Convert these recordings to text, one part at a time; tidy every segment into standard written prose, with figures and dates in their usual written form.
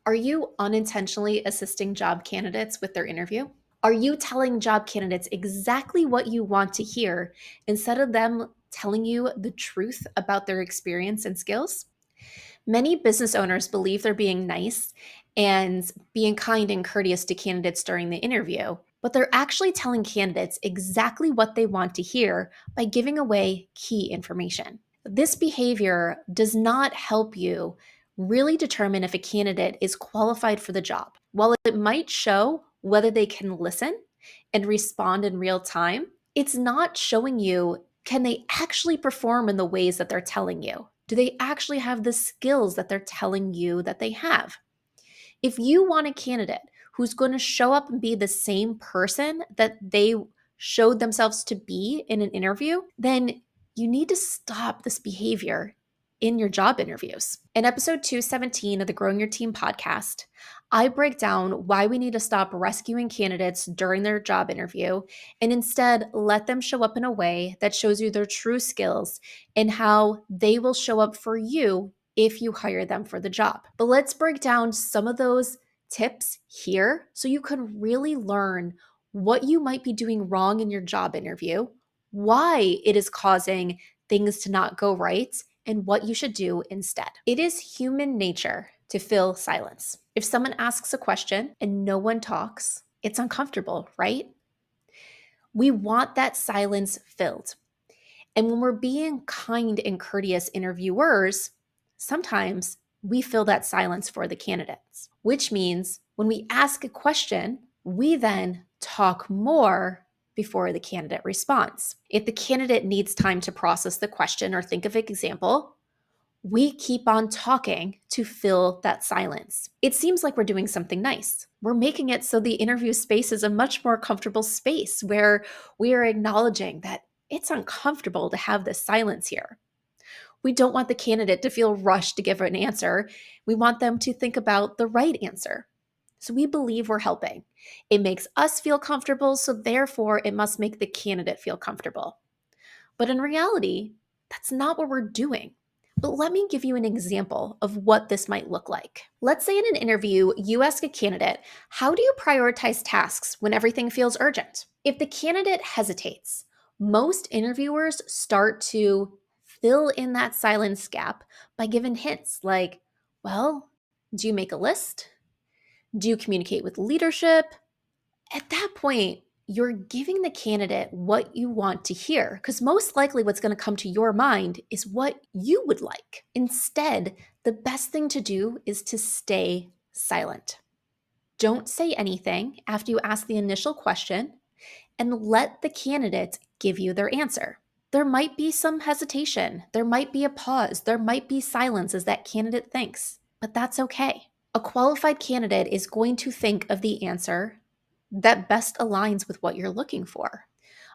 Are you unintentionally assisting job candidates with their interview? Are you telling job candidates exactly what you want to hear instead of them telling you the truth about their experience and skills? Many business owners believe they're being nice and being kind and courteous to candidates during the interview, but they're actually telling candidates exactly what they want to hear by giving away key information. This behavior does not help you really determine if a candidate is qualified for the job. While it might show whether they can listen and respond in real time, it's not showing you can they actually perform in the ways that they're telling you? Do they actually have the skills that they're telling you that they have? If you want a candidate who's going to show up and be the same person that they showed themselves to be in an interview, then you need to stop this behavior in your job interviews. In episode 217 of the Growing Your Team podcast, I break down why we need to stop rescuing candidates during their job interview and instead let them show up in a way that shows you their true skills and how they will show up for you if you hire them for the job. But let's break down some of those tips here so you can really learn what you might be doing wrong in your job interview, why it is causing things to not go right, and what you should do instead. It is human nature to fill silence. If someone asks a question and no one talks, it's uncomfortable, right? We want that silence filled. And when we're being kind and courteous interviewers, sometimes we fill that silence for the candidates, which means when we ask a question, we then talk more before the candidate responds. If the candidate needs time to process the question or think of an example, we keep on talking to fill that silence. It seems like we're doing something nice. We're making it so the interview space is a much more comfortable space where we are acknowledging that it's uncomfortable to have this silence here. We don't want the candidate to feel rushed to give an answer. We want them to think about the right answer. So we believe we're helping. It makes us feel comfortable, so therefore it must make the candidate feel comfortable. But in reality, that's not what we're doing. But let me give you an example of what this might look like. Let's say in an interview, you ask a candidate, how do you prioritize tasks when everything feels urgent? If the candidate hesitates, most interviewers start to fill in that silence gap by giving hints like, well, do you make a list? Do you communicate with leadership? At that point, you're giving the candidate what you want to hear because most likely what's going to come to your mind is what you would like. Instead, the best thing to do is to stay silent. Don't say anything after you ask the initial question and let the candidate give you their answer. There might be some hesitation, there might be a pause, there might be silence as that candidate thinks, but that's okay. A qualified candidate is going to think of the answer that best aligns with what you're looking for.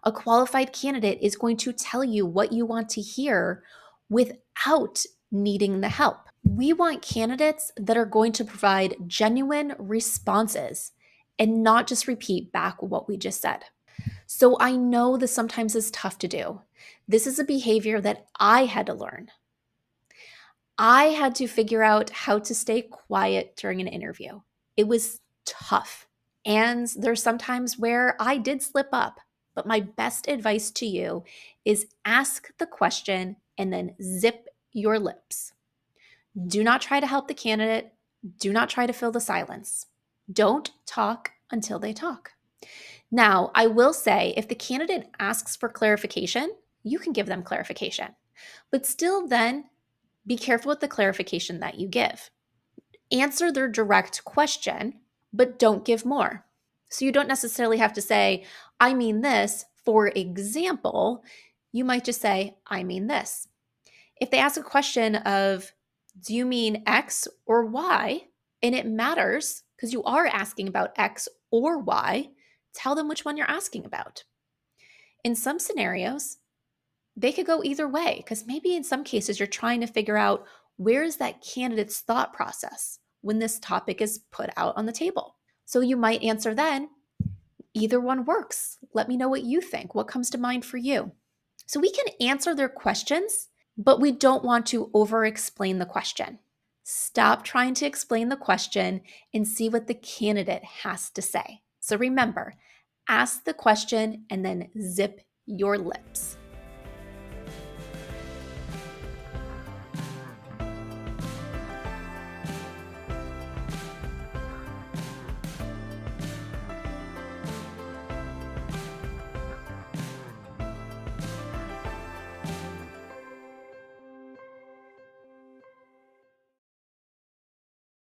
A qualified candidate is going to tell you what you want to hear without needing the help. We want candidates that are going to provide genuine responses and not just repeat back what we just said. So I know this sometimes is tough to do. This is a behavior that I had to learn. I had to figure out how to stay quiet during an interview. It was tough. And there's sometimes where I did slip up. But my best advice to you is ask the question and then zip your lips. Do not try to help the candidate. Do not try to fill the silence. Don't talk until they talk. Now, I will say if the candidate asks for clarification, you can give them clarification. But still then be careful with the clarification that you give. Answer their direct question, but don't give more. So you don't necessarily have to say, I mean this. For example, you might just say, I mean this. If they ask a question of, do you mean X or Y? And it matters because you are asking about X or Y, tell them which one you're asking about. In some scenarios, they could go either way because maybe in some cases you're trying to figure out where is that candidate's thought process when this topic is put out on the table. So you might answer then, either one works. Let me know what you think. What comes to mind for you? So we can answer their questions, but we don't want to over explain the question. Stop trying to explain the question and see what the candidate has to say. So remember, ask the question and then zip your lips.